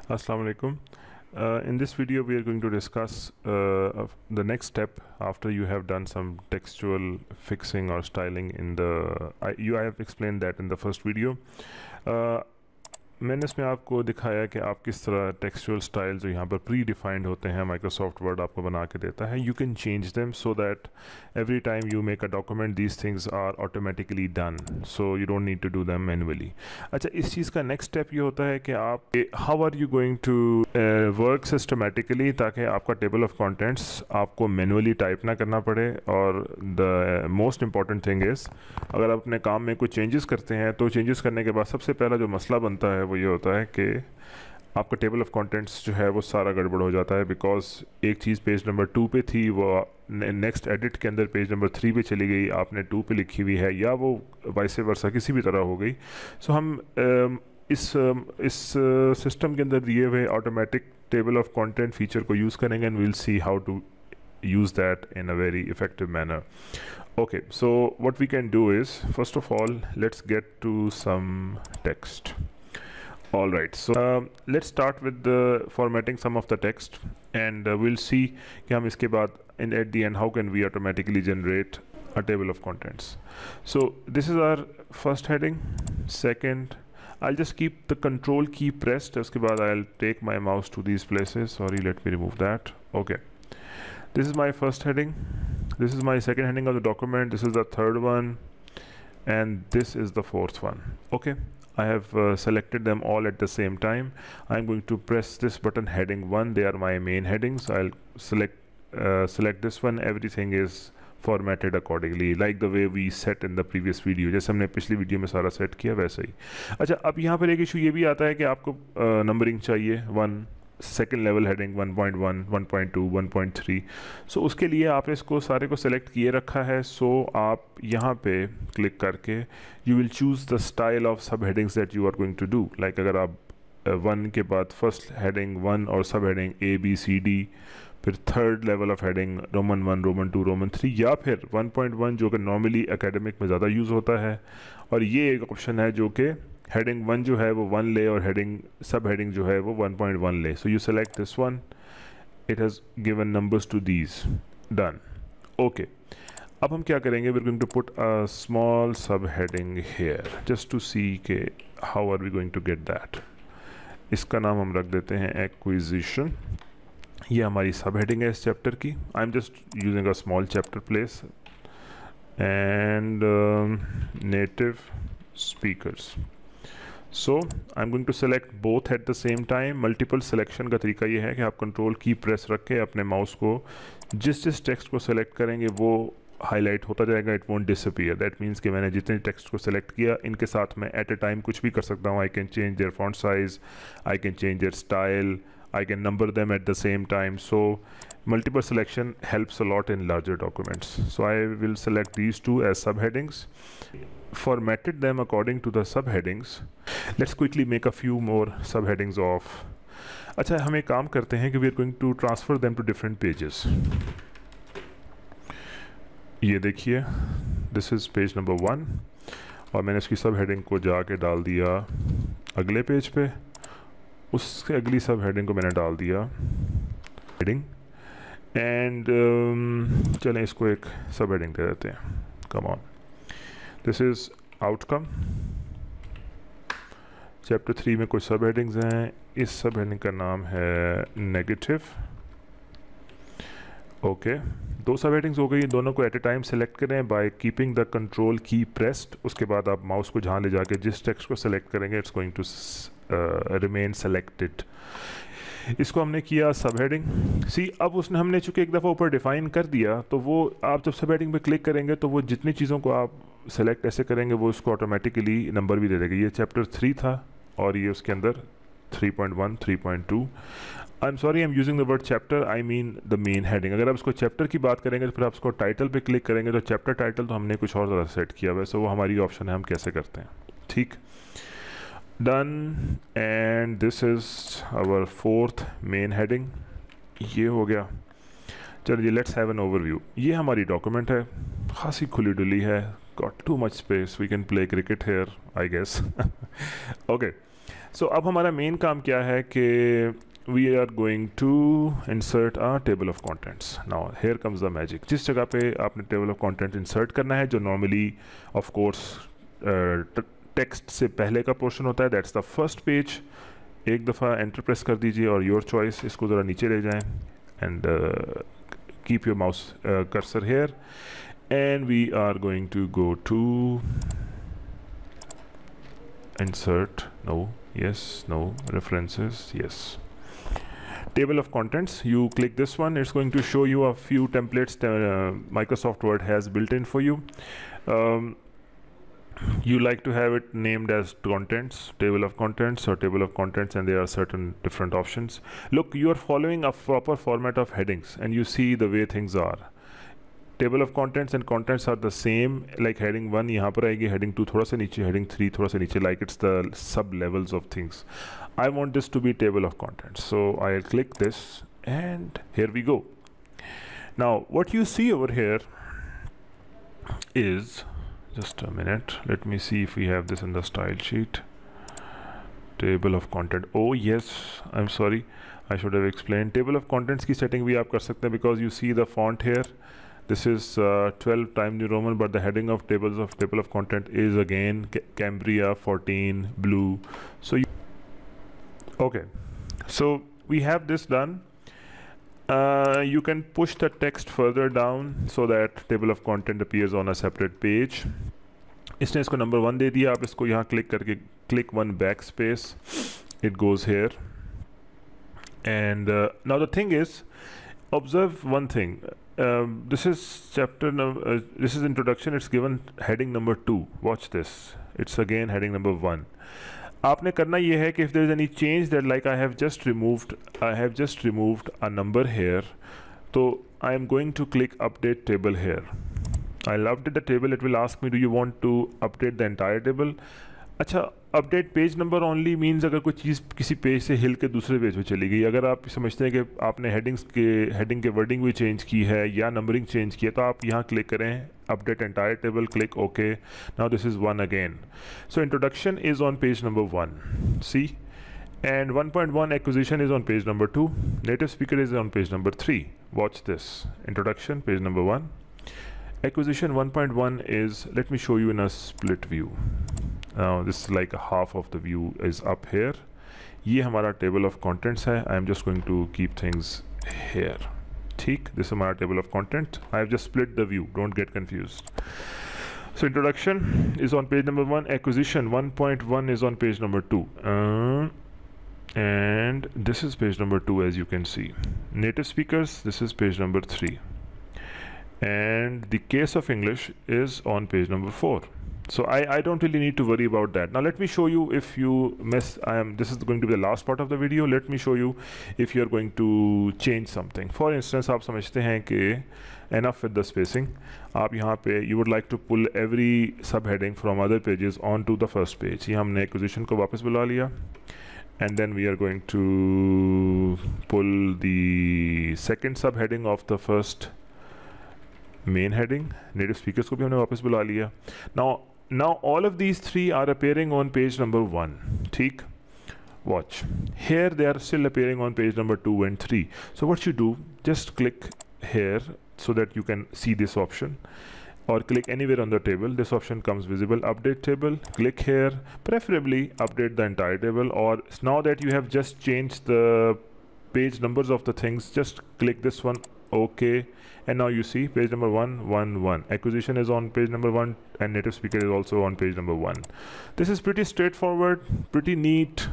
Assalamu alaikum. In this video we are going to discuss the next step after you have done some textual fixing or styling in the I have explained that in the first video. मैंने इसमें आपको दिखाया कि आप किस तरह textual style जो यहाँ पर प्री डिफाइंड होते हैं माइक्रोसॉफ्ट वर्ड आपको बना के देता है. You can change them so that every time you make a document these things are automatically done, so you don't need to do them manually. अच्छा, इस चीज़ का नेक्स्ट स्टेप ये होता है कि आप how are you going to work systematically, ताकि आपका टेबल ऑफ कंटेंट्स आपको मैनुअली टाइप ना करना पड़े. और the most important thing is, अगर आप अपने काम में कुछ चेंजेस करते हैं तो चेंजेस करने के बाद सबसे पहला जो मसला बनता है वो ये होता है कि आपका टेबल ऑफ कंटेंट्स जो है वो सारा गड़बड़ हो जाता है. बिकॉज एक चीज़ पेज नंबर 2 पे थी, वो नेक्स्ट एडिट के अंदर पेज नंबर 3 पे चली गई, आपने 2 पे लिखी हुई है, या वो वाइस वर्सा किसी भी तरह हो गई. सो हम इस सिस्टम के अंदर दिए हुए automatic table of content feature को यूज़ करेंगे and will see how to use that in a very effective manner. Okay, so what we can do is, first of all, let's get to some text. All right, so let's start with the formatting some of the text, and we'll see कि हम इसके बाद at the end how can we automatically generate a table of contents. So this is our first heading. Second, I'll just keep the control key pressed. उसके बाद I'll take my mouse to these places. Sorry, let me remove that. Okay. This is my first heading, this is my second heading of the document, this is the third one, and this is the fourth one. Okay, I have selected them all at the same time. I'm going to press this button, heading 1, they are my main headings. I'll select this one. Everything is formatted accordingly like the way we set in the previous video. जैसे हमने पिछली video में सारा set किया वैसे ही. अच्छा, अब यहाँ पर एक इशू ये भी आता है कि आपको नंबरिंग चाहिए 1, सेकेंड लेवल हेडिंग 1.1, 1.2, 1.3. सो उसके लिए आपने इसको सारे को सेलेक्ट किए रखा है. सो आप यहाँ पे क्लिक करके you will choose the style of sub headings that you are going to do. Like अगर आप 1 के बाद फर्स्ट हेडिंग 1 और सब हेडिंग ABCD, फिर third level of heading Roman 1, Roman 2, Roman 3, या फिर 1.1 जो कि नॉर्मली एकेडमिक में ज़्यादा यूज़ होता है. और ये एक ऑप्शन है जो कि हेडिंग 1 जो है वो 1 ले और सब हेडिंग जो है वो 1.1 ले. So you select this one, it has given numbers to these. Done. Okay, अब हम क्या करेंगे, we are going to put a small sub heading here just to see के how are we going to get that. इसका नाम हम रख देते हैं एक्विजिशन. ये हमारी सब हेडिंग है इस चैप्टर की. I am just using a small chapter place and native speakers. So I am going to select both at the same time. Multiple selection का तरीका ये है कि आप कंट्रोल की प्रेस रख के अपने माउस को जिस टेक्स्ट को सेलेक्ट करेंगे वो हाईलाइट होता जाएगा, it won't disappear. That means कि मैंने जितने टेक्स्ट को सेलेक्ट किया इनके साथ मैं एट अ टाइम कुछ भी कर सकता हूँ. I can change their font size, I can change their style, I can number them at the same time. So multiple selection helps a lot in larger documents. So I will select these two as subheadings, formatted them according to the subheadings. Let's quickly make a few more subheadings of. अच्छा, हम एक काम करते हैं कि we are going to transfer them to different pages. ये देखिए, this is page number 1 और मैंने इसकी सब हेडिंग को जाके डाल दिया अगले पेज पे. उससे अगली सब हेडिंग को मैंने डाल दिया हेडिंग. एंड चलें इसको एक सब हेडिंग दे देते हैं. Come on, this is outcome. Chapter 3 में कुछ सब हेडिंग्स हैं. इस सब हेडिंग का नाम है नेगेटिव. ओके, 2 सब हेडिंग्स हो गई. दोनों को एट ए टाइम सेलेक्ट करें बाय कीपिंग द कंट्रोल की प्रेस्ड. उसके बाद आप माउस को जहाँ ले जाके जिस टेक्स्ट को सेलेक्ट करेंगे it's going to remain selected. इसको हमने किया सब हेडिंग. सी, अब उसने हमने चूँकि एक दफ़ा ऊपर डिफ़ाइन कर दिया, तो वो आप जब सब हेडिंग पे क्लिक करेंगे तो वो जितनी चीज़ों को आप सेलेक्ट ऐसे करेंगे वो उसको ऑटोमेटिकली नंबर भी दे देगा. ये चैप्टर 3 था और ये उसके अंदर 3.1, 3.2. I am sorry, I am using the word chapter, I mean the main heading. अगर आप उसको चैप्टर की बात करेंगे तो फिर आप उसको टाइटल पे क्लिक करेंगे तो चैप्टर टाइटल तो हमने कुछ और ज़्यादा सेट किया हुआ है. सो वो हमारी ऑप्शन है हम कैसे करते हैं. ठीक, done. And this is our 4th main heading. ये हो गया. चलिए, लेट्स हैव एन ओवरव्यू. ये हमारी डॉक्यूमेंट है, खासी खुली डुली है, got too much space, we can play cricket here I guess. Okay, so अब हमारा मेन काम क्या है कि we are going to insert a table of contents. Now here comes the magic. जिस जगह पे आपने table of contents insert करना है, जो normally of course text से पहले का portion होता है, that's the first page. एक दफ़ा enter press कर दीजिए और your choice, इसको ज़रा नीचे ले जाएं and keep your mouse cursor here, and we are going to go to insert, no, yes, no, references, yes, table of contents. You click this one, it's going to show you a few templates Microsoft Word has built in for you. You like to have it named as contents, table of contents or table of contents, and there are certain different options. Look, you are following a proper format of headings and you see the way things are. Table of contents and contents are the same, like heading 1 यहाँ पर आएगी, heading 2 थोड़ा सा नीचे, heading 3 थोड़ा सा नीचे, like it's the sub levels of things. I want this to be table of contents, so I'll click this and here we go. Now what you see over here is, just a minute, let me see if we have this in the style sheet. Table of content, oh yes, I'm sorry, I should have explained. Table of contents की setting भी आप कर सकते हैं, because you see the font here, this is 12 Times New Roman, but the heading of table of content is again Cambria 14 blue. So okay, so we have this done. You can push the text further down so that table of content appears on a separate page. इसने इसको number 1 दे दिया, आप इसको यहाँ click करके click 1 backspace, it goes here. And now the thing is, observe one thing. This is this is introduction, it's given heading number 2. Watch this, it's again heading number 1. आपने करना ये है कि if there is any change that, like I have just removed a number here, so I am going to click update table here. I'll update the table. It will ask me, do you want to update the entire table? अच्छा, update page number only means अगर कोई चीज़ किसी page से हिल के दूसरे page पे चली गई, अगर आप समझते हैं कि आपने हेडिंग के वर्डिंग भी चेंज की है या नंबरिंग चेंज की है, तो आप यहाँ क्लिक करें update entire table, click okay. Now this is 1 again. So introduction is on page number 1, see, and 1.1 acquisition is on page number 2, native speaker is on page number 3. Watch this, introduction page number 1, acquisition 1.1 is, let me show you in a split view. Now this is like half of the view is up here. ये हमारा table of contents है. I am just going to keep things here. ठीक, this is हमारा table of content. I have just split the view, don't get confused. So introduction is on page number 1, acquisition 1.1 is on page number 2, and this is page number 2 as you can see. Native speakers, this is page number 3, and the case of English is on page number 4. So I don't really need to worry about that. Now let me show you, if you miss, this is going to be the last part of the video. Let me show you if you are going to change something. For instance, आप समझते हैं कि enough with the spacing. आप यहाँ पे you would like to pull every subheading from other pages onto the first page. ये हमने acquisition को वापस बुला लिया, and then we are going to pull the second subheading of the first main heading. Native speakers को भी हमने वापस बुला लिया. Now all of these 3 are appearing on page number 1. ठीक, watch here, they are still appearing on page number 2 and 3. So what you do, just click here so that you can see this option, or click anywhere on the table, this option comes visible, update table, click here, preferably update the entire table, or now that you have just changed the page numbers of the things, just click this one, okay, and now you see page number 111, acquisition is on page number 1, and native speaker is also on page number 1. This is pretty straightforward, pretty neat,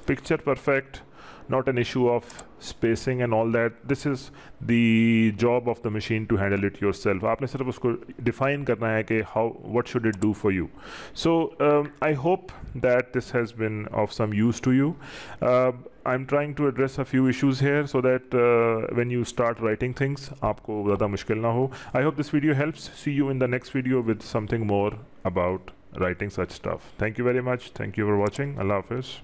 picture perfect, not an issue of spacing and all that. This is the job of the machine to handle it yourself. आपने सिर्फ उसको define करना है कि what should it do for you. So I hope that this has been of some use to you. I'm trying to address a few issues here so that when you start writing things, आपको ज़्यादा मुश्किल ना हो. I hope this video helps. See you in the next video with something more about writing such stuff. Thank you very much. Thank you for watching. Allah Hafiz.